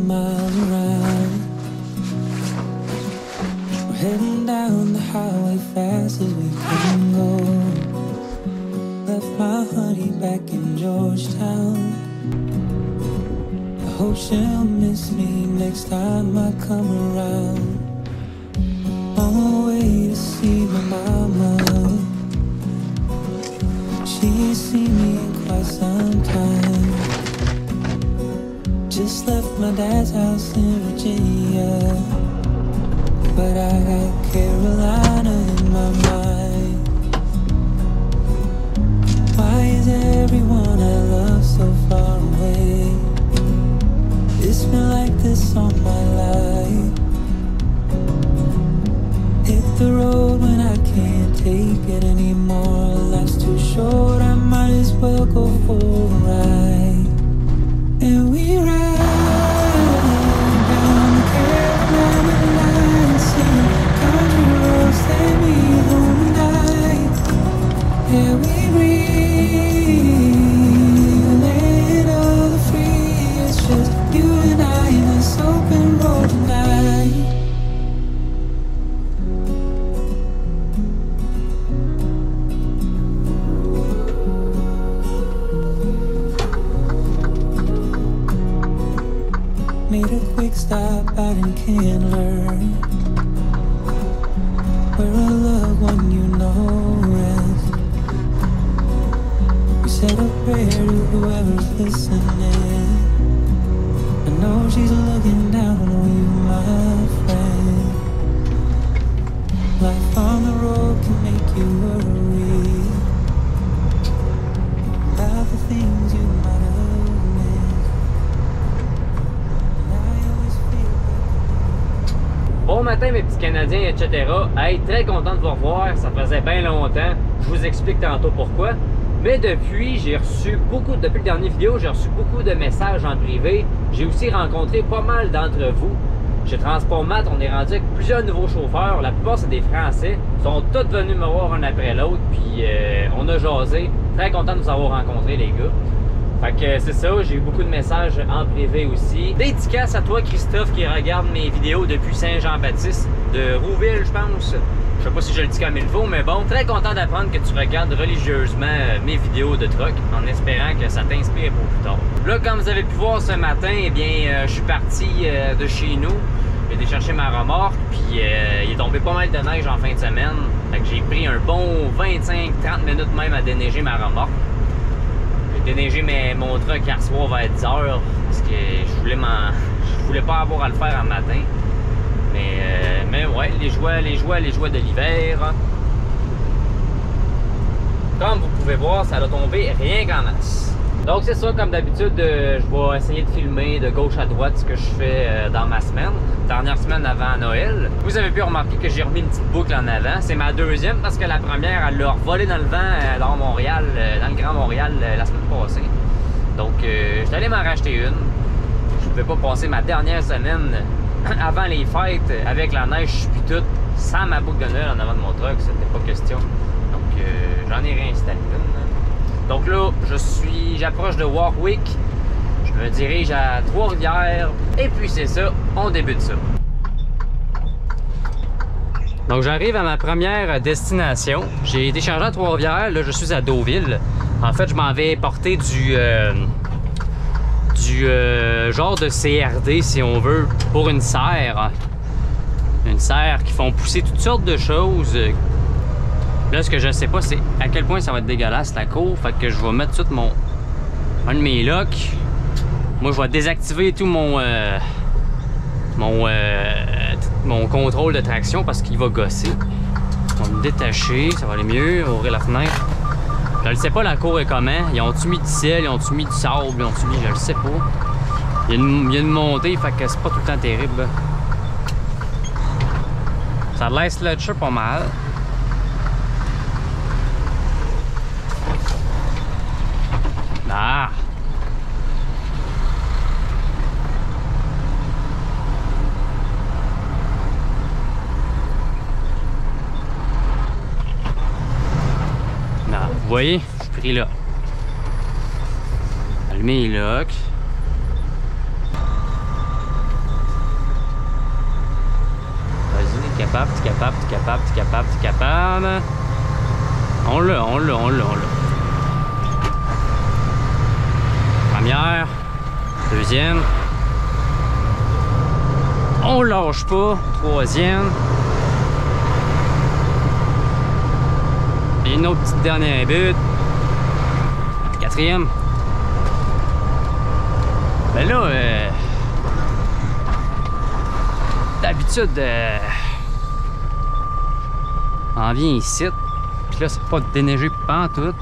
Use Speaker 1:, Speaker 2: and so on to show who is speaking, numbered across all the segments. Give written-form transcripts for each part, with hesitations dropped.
Speaker 1: miles around. We're heading down the highway fast as we can go. Left my honey back in Georgetown. I hope she'll miss me next time I come around. On the way to see my mama. She's seen me in quite some time. Just left my dad's house in Virginia, but I got Carolina in my mind. Why is everyone I love so far away? It's been like this all my life. Hit the road when I can't take it anymore. Life's too short, I might as well go for a ride. And we ride down the Carolina line, singing country roads, take me home tonight. Yeah, we breathe, land of the free. It's just you and I in this open road tonight. Made a quick stop out in Candler, where a loved one you know rests. We said a prayer to whoever's listening. I know she's looking down on you, my friend. Life on the road can make you worry about the things you might have missed.
Speaker 2: Bon matin mes petits Canadiens, etc. Hey, très content de vous revoir, ça faisait bien longtemps. Je vous explique tantôt pourquoi. Mais depuis, depuis le dernier vidéo, j'ai reçu beaucoup de messages en privé. J'ai aussi rencontré pas mal d'entre vous. Chez Transport Mat, on est rendu avec plusieurs nouveaux chauffeurs. La plupart, c'est des Français. Ils sont tous venus me voir un après l'autre. Puis on a jasé. Très content de vous avoir rencontrés, les gars. Fait que c'est ça, j'ai eu beaucoup de messages en privé aussi. Dédicace à toi, Christophe, qui regarde mes vidéos depuis Saint-Jean-Baptiste de Rouville, je pense. Je sais pas si je le dis comme il faut, mais bon, très content d'apprendre que tu regardes religieusement mes vidéos de truck, en espérant que ça t'inspire pour plus tard. Là, comme vous avez pu voir ce matin, eh bien, je suis parti de chez nous. J'ai été chercher ma remorque, puis il est tombé pas mal de neige en fin de semaine. Fait que j'ai pris un bon 25-30 minutes même à déneiger ma remorque. J'ai déneigé mon truck hier soir vers 10 h parce que je voulais pas avoir à le faire en matin. Mais ouais, les joies de l'hiver. Comme vous pouvez voir, ça a tombé rien qu'en masse. Donc c'est ça, comme d'habitude, je vais essayer de filmer de gauche à droite ce que je fais dans ma semaine. Dernière semaine avant Noël. Vous avez pu remarquer que j'ai remis une petite boucle en avant. C'est ma deuxième parce que la première, elle l'a revolé dans le vent dans Montréal, dans le Grand Montréal la semaine passée. Donc je suis allé m'en racheter une. Je ne pouvais pas passer ma dernière semaine avant les fêtes avec la neige puis tout sans ma boucle de Noël en avant de mon truck, c'était pas question. Donc j'en ai réinstallé une. Donc là, j'approche de Warwick. Je me dirige à Trois-Rivières. Et puis c'est ça, on débute ça. Donc j'arrive à ma première destination. J'ai été chargé à Trois-Rivières. Là, je suis à Deauville. En fait, je m'en vais porter du genre de CRD, si on veut, pour une serre. Une serre qui font pousser toutes sortes de choses. Là, ce que je sais pas, c'est à quel point ça va être dégueulasse la cour. Fait que je vais mettre tout un de mes locks. Moi, je vais désactiver tout mon contrôle de traction parce qu'il va gosser. On va me détacher, ça va aller mieux. On va ouvrir la fenêtre. Je ne sais pas la cour est comment. Ils ont-tu mis du ciel, ils ont-tu mis du sable, ils ont-tu mis, je le sais pas. Il y a une montée, fait que c'est pas tout le temps terrible. Ça laisse le sludger pas mal. Ah! Non, vous voyez, je suis pris là. Allumer les locks. capable, t'es capable, t'es capable, t'es capable, t'es capable. On l'a. Première, deuxième. On lâche pas. Troisième. Et une autre petite dernière but. Quatrième. Ben là, d'habitude, on vient ici. Puis là, c'est pas déneigé pantoute.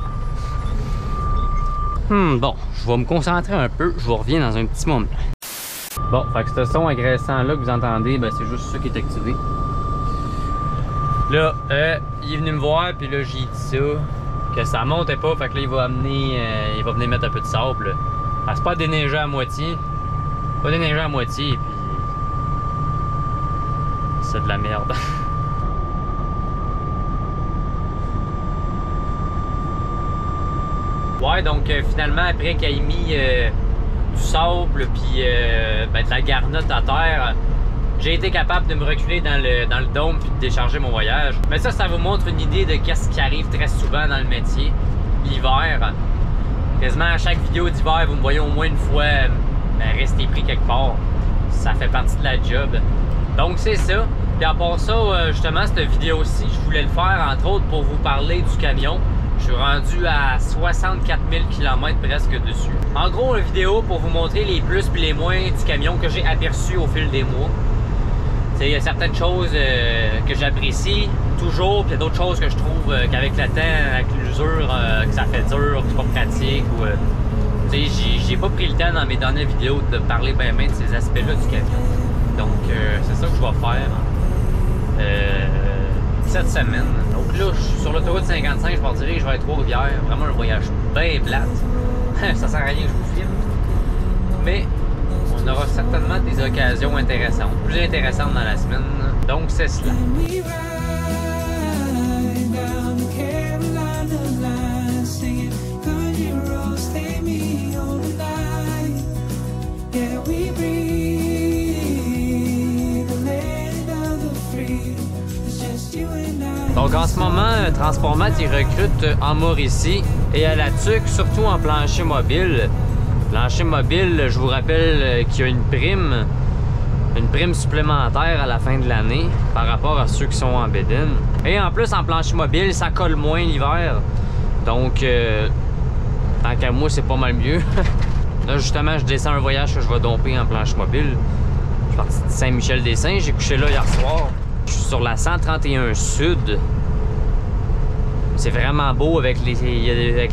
Speaker 2: Bon, je vais me concentrer un peu. Je vous reviens dans un petit moment. Bon, fait que ce son agressant-là que vous entendez, ben c'est juste ça qui est activé. Là, il est venu me voir, puis là, j'ai dit ça, que ça montait pas, fait que là, il va amener, il va venir mettre un peu de sable. C'est pas déneigé à moitié. Pas déneigé à moitié, puis c'est de la merde. Ouais, donc finalement, après qu'il ait mis du sable puis de la garnotte à terre, j'ai été capable de me reculer dans le dôme puis de décharger mon voyage. Mais ça vous montre une idée de qu'est-ce qui arrive très souvent dans le métier, l'hiver. Quasiment à chaque vidéo d'hiver, vous me voyez au moins une fois rester pris quelque part. Ça fait partie de la job. Donc c'est ça. Puis à part ça, justement, cette vidéo-ci, je voulais le faire entre autres pour vous parler du camion. Je suis rendu à 64 000 km presque dessus. En gros, une vidéo pour vous montrer les plus et les moins du camion que j'ai aperçus au fil des mois. Il y a certaines choses que j'apprécie toujours, puis il y a d'autres choses que je trouve qu'avec le temps, avec l'usure, que ça fait dur, que c'est pas pratique. J'ai pas pris le temps dans mes dernières vidéos de parler bien de ces aspects-là du camion. Donc, c'est ça que je vais faire cette semaine. Donc là, je suis sur l'autoroute 55, je vais dire que je vais à Trois-Rivières. Vraiment un voyage bien plate. Ça sert à rien que je vous filme. Mais on aura certainement des occasions intéressantes, plus intéressantes dans la semaine. Donc c'est cela. Donc en ce moment, Transformat il recrute en Mauricie et à la TUC, surtout en plancher mobile. Plancher mobile, je vous rappelle qu'il y a une prime supplémentaire à la fin de l'année par rapport à ceux qui sont en bédaine. Et en plus, en plancher mobile, ça colle moins l'hiver. Donc, tant qu'à moi, c'est pas mal mieux. Là, justement, je descends un voyage que je vais domper en plancher mobile. Je suis parti de Saint-Michel-des-Saints, j'ai couché là hier soir. Je suis sur la 131 Sud. C'est vraiment beau avec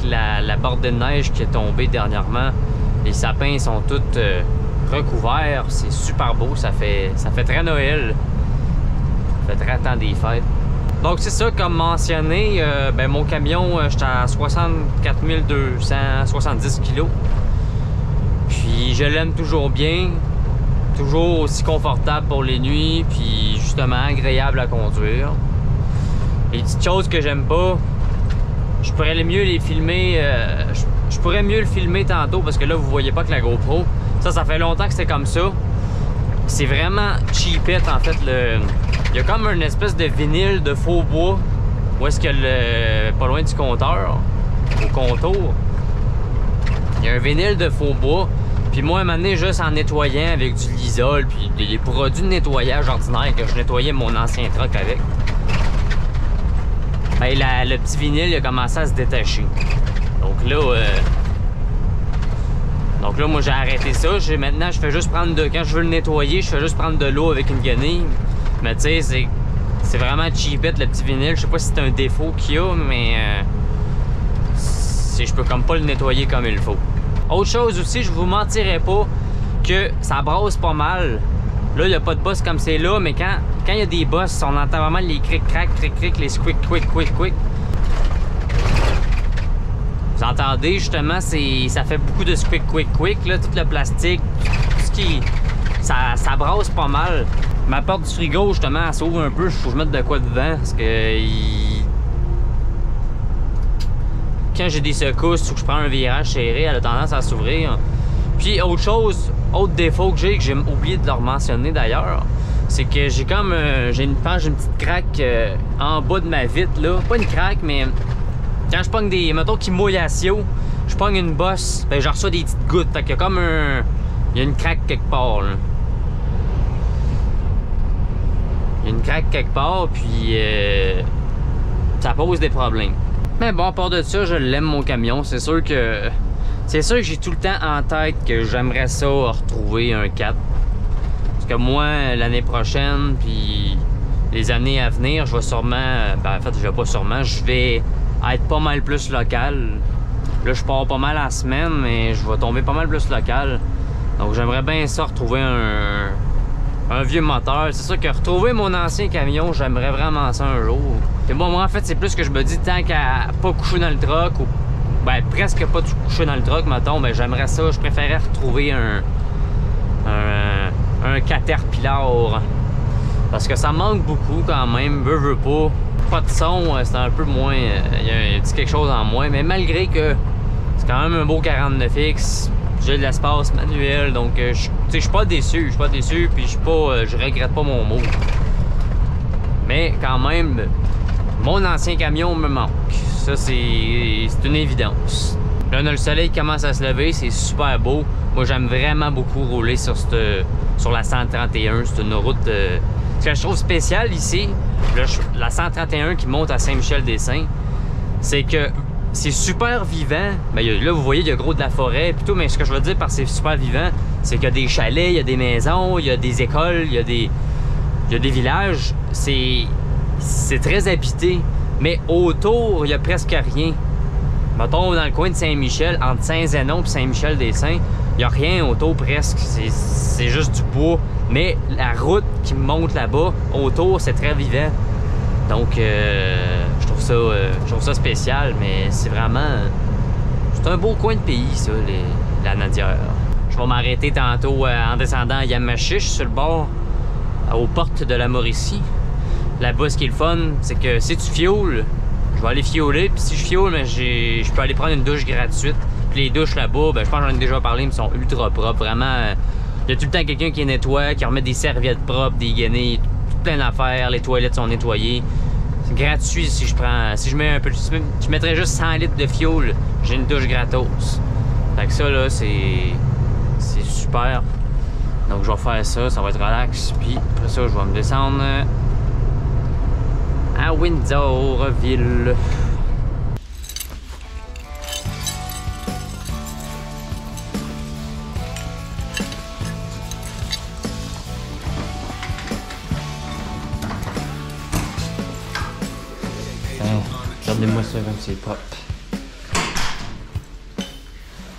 Speaker 2: la bordée de neige qui est tombée dernièrement. Les sapins sont tous recouverts. C'est super beau. Ça fait très Noël. Ça fait très temps des fêtes. Donc c'est ça, comme mentionné, mon camion, j'étais à 64 270 kg. Puis je l'aime toujours bien. Toujours aussi confortable pour les nuits, puis justement agréable à conduire. Les petites choses que j'aime pas, je pourrais mieux les filmer. Je pourrais mieux le filmer tantôt parce que là vous voyez pas que la GoPro. Ça fait longtemps que c'est comme ça. C'est vraiment cheapette en fait. Il y a comme une espèce de vinyle de faux bois. Où est-ce que pas loin du compteur, au contour, il y a un vinyle de faux bois. Puis moi, à un moment donné, juste en nettoyant avec du Lysol, puis des produits de nettoyage ordinaires que je nettoyais mon ancien truck avec, ben, le petit vinyle il a commencé à se détacher. Donc là, moi, j'ai arrêté ça. Maintenant, je fais juste prendre quand je veux le nettoyer, je fais juste prendre de l'eau avec une guenille. Mais tu sais, c'est vraiment cheapette, le petit vinyle. Je sais pas si c'est un défaut qu'il y a, mais je peux comme pas le nettoyer comme il faut. Autre chose aussi, je vous mentirais pas que ça brasse pas mal. Là, il n'y a pas de boss comme c'est là, mais quand il y a des bosses, on entend vraiment les cric-crac, les squick. Vous entendez, justement, ça fait beaucoup de squick, là, tout le plastique, tout ce qui... Ça brasse pas mal. Ma porte du frigo, justement, elle s'ouvre un peu, il faut que je mette de quoi dedans, parce que... Quand j'ai des secousses ou que je prends un virage serré, elle a tendance à s'ouvrir. Puis autre chose, autre défaut que j'ai oublié de leur mentionner d'ailleurs, c'est que j'ai comme, j'ai une petite craque en bas de ma vitre, là. Pas une craque, mais quand je pogne des, mettons, qui mouillent à ciel, je pogne une bosse, ben, je reçois des petites gouttes. Fait qu'il y a comme il y a une craque quelque part, là. Il y a une craque quelque part, puis ça pose des problèmes. Mais bon, à part de ça, je l'aime mon camion. C'est sûr que j'ai tout le temps en tête que j'aimerais ça retrouver un 4. Parce que moi, l'année prochaine, puis les années à venir, je vais sûrement... Ben, en fait, je vais pas sûrement, je vais être pas mal plus local. Là, je pars pas mal la semaine, mais je vais tomber pas mal plus local. Donc, j'aimerais bien ça retrouver un vieux moteur. C'est sûr que retrouver mon ancien camion, j'aimerais vraiment ça un jour. Et bon, moi, en fait, c'est plus que je me dis, tant qu'à pas coucher dans le truck, ou ben, presque pas coucher dans le truck, mettons, ben, j'aimerais ça, je préférerais retrouver un Caterpillar. Parce que ça manque beaucoup quand même, veux pas. Pas de son, c'est un peu moins, il y a un petit quelque chose en moins, mais malgré que c'est quand même un beau 49X, j'ai de l'espace manuel, donc je suis pas déçu, puis je regrette pas mon mot. Mais quand même, mon ancien camion me manque, ça c'est une évidence. Là, on a le soleil qui commence à se lever, c'est super beau. Moi, j'aime vraiment beaucoup rouler sur la 131, c'est une route... Ce que je trouve spécial ici, la 131 qui monte à Saint-Michel-des-Saints, c'est que c'est super vivant. Ben, là, vous voyez, il y a gros de la forêt et tout, mais ce que je veux dire par c'est super vivant, c'est qu'il y a des chalets, il y a des maisons, il y a des écoles, il y a des villages. C'est très habité, mais autour, il y a presque rien. Mettons, dans le coin de Saint-Michel, entre Saint-Zénon et Saint-Michel-des-Saints, il n'y a rien autour presque, c'est juste du bois. Mais la route qui monte là-bas, autour, c'est très vivant. Donc, je trouve ça spécial, mais c'est vraiment... C'est un beau coin de pays, ça, la Nadière. Je vais m'arrêter tantôt en descendant à Yamachiche, sur le bord, aux portes de la Mauricie. Là-bas, ce qui est le fun, c'est que si tu fioules, je vais aller fioler, puis si je fiole, je peux aller prendre une douche gratuite. Puis les douches là-bas, ben, je pense que j'en ai déjà parlé, mais ils sont ultra propres. Vraiment, il y a tout le temps quelqu'un qui nettoie, qui remet des serviettes propres, des gainés, plein d'affaires. Les toilettes sont nettoyées. C'est gratuit si je mets un peu... Je mettrais juste 100 litres de fioul, j'ai une douche gratos. Fait que ça, là, c'est super. Donc, je vais faire ça, ça va être relax. Puis, après ça, je vais me descendre à Windsorville. Regardez-moi ça comme c'est propre.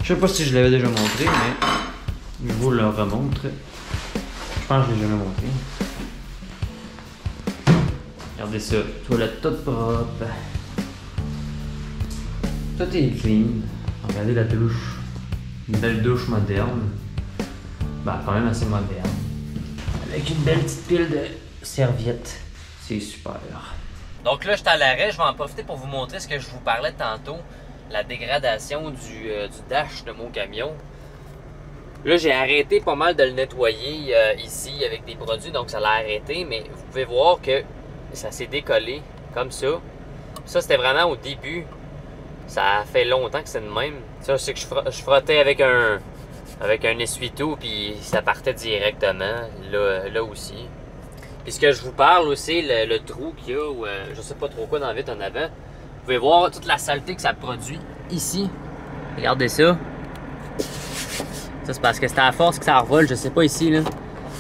Speaker 2: Je sais pas si je l'avais déjà montré, mais je vous le remontre. Je pense que je l'ai jamais montré. Regardez ça, toilette toute propre. Tout est clean. Regardez la douche. Une belle douche moderne. Ben, quand même assez moderne. Avec une belle petite pile de serviettes. C'est super. Donc là, je suis à l'arrêt, je vais en profiter pour vous montrer ce que je vous parlais tantôt, la dégradation du dash de mon camion. Là, j'ai arrêté pas mal de le nettoyer ici avec des produits, donc ça l'a arrêté, mais vous pouvez voir que ça s'est décollé comme ça. Ça, c'était vraiment au début. Ça fait longtemps que c'est de même. Ça, c'est que je frottais avec un essuie-tout, puis ça partait directement, là aussi. Puis ce que je vous parle aussi, le trou qu'il y a, ou je sais pas trop quoi dans la vitre en avant, vous pouvez voir toute la saleté que ça produit ici. Regardez ça. Ça, c'est parce que c'est à force que ça revole, je sais pas ici, là.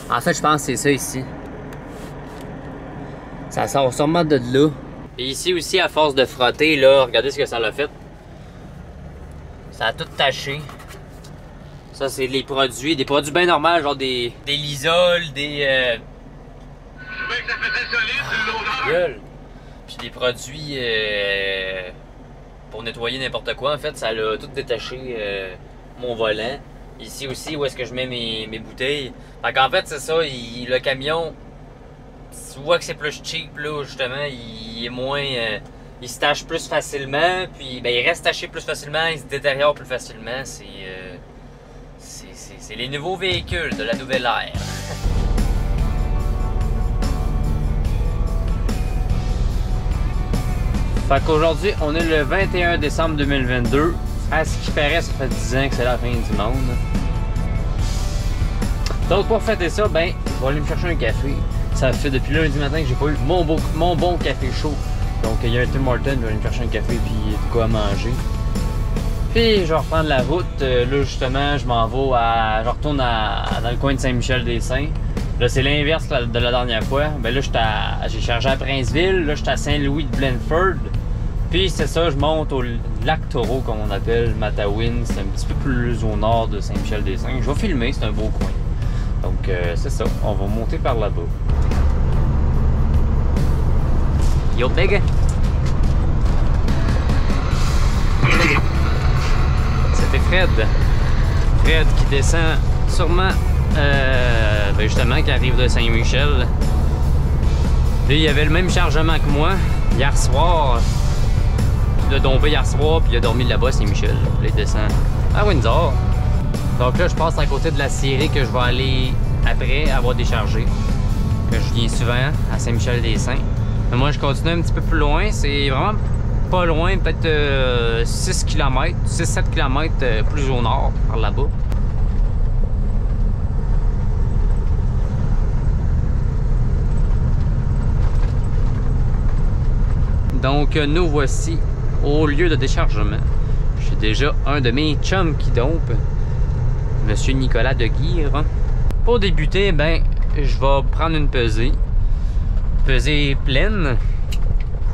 Speaker 2: En fait, je pense que c'est ça ici. Ça sort sûrement de là. Et ici aussi, à force de frotter, là, regardez ce que ça l'a fait. Ça a tout taché. Ça, c'est des produits bien normaux, genre des Lysol, des...
Speaker 3: Ça faisait solide, l'odeur.
Speaker 2: Puis des produits pour nettoyer n'importe quoi. En fait, ça l'a tout détaché mon volant. Ici aussi, où est-ce que je mets mes bouteilles. Fait qu'en fait, c'est ça, le camion, tu vois que c'est plus cheap, là, justement, il est moins... il se tache plus facilement, puis ben, il reste taché plus facilement, il se détériore plus facilement. C'est les nouveaux véhicules de la nouvelle ère. Fait qu'aujourd'hui, on est le 21 décembre 2022. À ce qui paraît, ça fait 10 ans que c'est la fin du monde. Donc pour fêter ça, ben, je vais aller me chercher un café. Ça fait depuis lundi matin que j'ai pas eu mon bon café chaud. Donc il y a un Tim Hortons, je vais aller me chercher un café puis de quoi manger. Puis je vais reprendre la route. Là justement, je m'en vais je retourne dans le coin de Saint-Michel-des-Saints. Là c'est l'inverse de la dernière fois. Ben là j'ai chargé à Princeville, là j'étais à Saint-Louis-de-Blanford. Puis c'est ça, je monte au lac Taureau comme on appelle, Matawin. C'est un petit peu plus au nord de Saint-Michel-des-Saints. Je vais filmer, c'est un beau coin. Donc c'est ça, on va monter par là-bas. Yo big! C'était Fred. Fred qui descend sûrement, ben justement, qui arrive de Saint-Michel. Lui, il avait le même chargement que moi hier soir. Il a tombé hier soir, puis il a dormi là-bas à Saint-Michel. Là, il descend à Windsor. Donc là, je passe à côté de la scierie que je vais aller après avoir déchargé. Que je viens souvent à Saint-Michel-des-Saints. Mais moi, je continue un petit peu plus loin. C'est vraiment pas loin, peut-être 6 km, 6-7 km plus au nord, par là-bas. Donc, nous voici au lieu de déchargement. J'ai déjà un de mes chums qui dompe, Monsieur Nicolas Deguire. Pour débuter, ben, je vais prendre une pesée. Pesée pleine.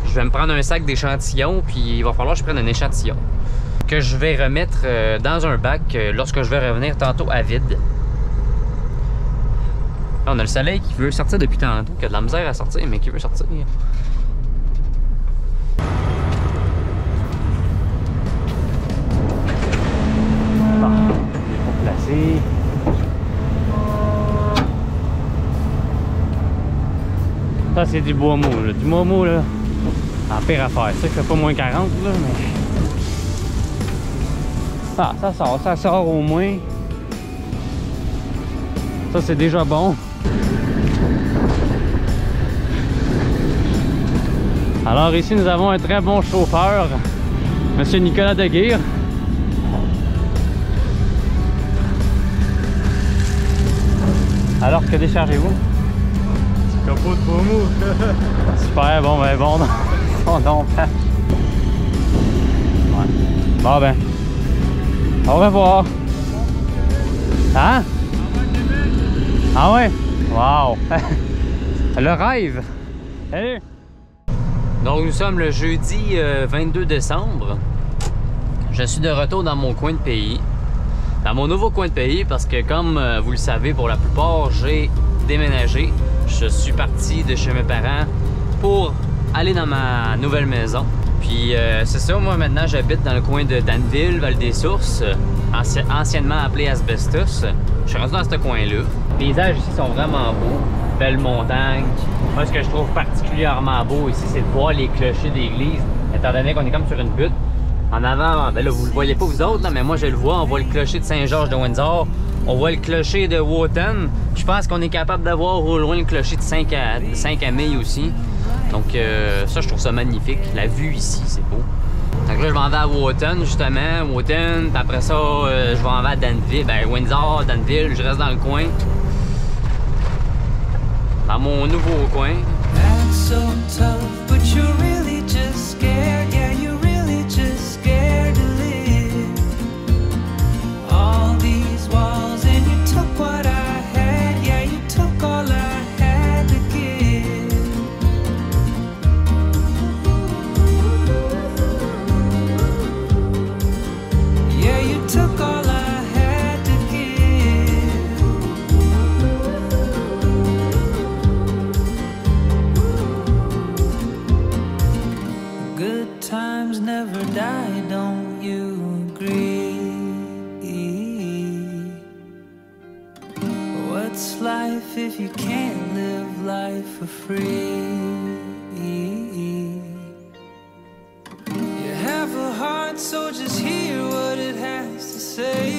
Speaker 2: Je vais me prendre un sac d'échantillons, puis il va falloir que je prenne un échantillon que je vais remettre dans un bac lorsque je vais revenir tantôt à vide. Là, on a le soleil qui veut sortir depuis tantôt, qui a de la misère à sortir, mais qui veut sortir. Ça c'est du bois mou, là. Du bois mou là, en pire affaire. Ça fait pas moins 40 là, mais... Ah, ça sort au moins. Ça c'est déjà bon. Alors ici nous avons un très bon chauffeur, Monsieur Nicolas Deguire. Alors que déchargez-vous?
Speaker 4: Capot de bois mou.
Speaker 2: Super, bon ben bon. Donc, ouais. Bon ben. Au revoir. Hein? Ah ouais? Wow! Le rêve! Salut! Donc nous sommes le jeudi 22 décembre. Je suis de retour dans mon coin de pays. Dans mon nouveau coin de pays parce que comme vous le savez pour la plupart, j'ai déménagé. Je suis parti de chez mes parents pour aller dans ma nouvelle maison. Puis c'est ça, moi maintenant j'habite dans le coin de Danville, Val-des-Sources, anciennement appelé Asbestos. Je suis rendu dans ce coin-là. Les paysages ici sont vraiment beaux. Belles montagnes. Moi ce que je trouve particulièrement beau ici, c'est de voir les clochers d'église, étant donné qu'on est comme sur une butte. En avant, ben là vous le voyez pas vous autres, là, mais moi je le vois, on voit le clocher de Saint-Georges de Windsor, on voit le clocher de Wotton. Je pense qu'on est capable de voir au loin le clocher de Saint-Camille aussi. Donc ça je trouve ça magnifique, la vue ici c'est beau. Donc là je m'en vais à Wotton justement, Wotton, puis après ça je vais en vais à Danville, ben Windsor, Danville, je reste dans le coin. Dans mon nouveau coin.
Speaker 1: If you can't live life for free, you have a heart, so just hear what it has to say.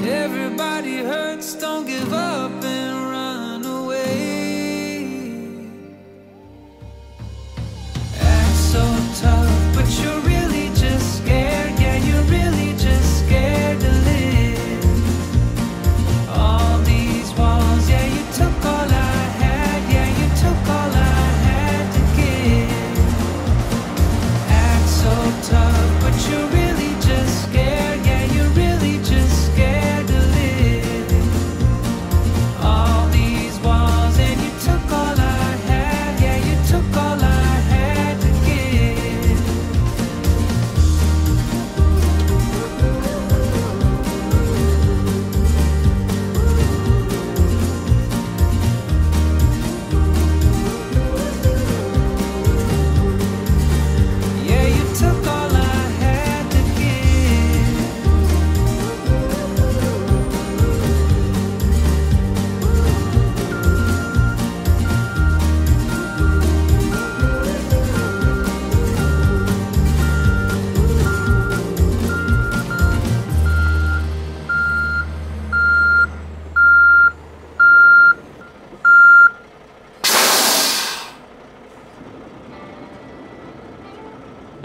Speaker 1: Everybody hurts, don't give up and run away.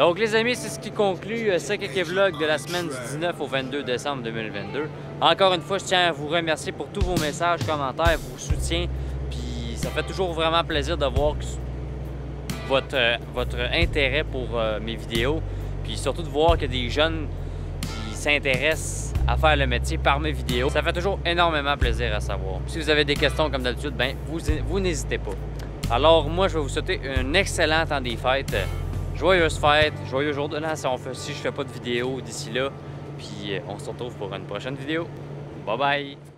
Speaker 2: Donc les amis, c'est ce qui conclut ce Kéké Vlog de la semaine du 19 au 22 décembre 2022. Encore une fois, je tiens à vous remercier pour tous vos messages, commentaires, vos soutiens. Puis ça fait toujours vraiment plaisir de voir votre intérêt pour mes vidéos. Puis surtout de voir qu'il y a des jeunes qui s'intéressent à faire le métier par mes vidéos. Ça fait toujours énormément plaisir à savoir. Si vous avez des questions comme d'habitude, ben vous n'hésitez pas. Alors moi, je vais vous souhaiter un excellent temps des fêtes. Joyeuses fêtes, joyeux jour de l'an si je fais pas de vidéo d'ici là. Puis on se retrouve pour une prochaine vidéo. Bye bye!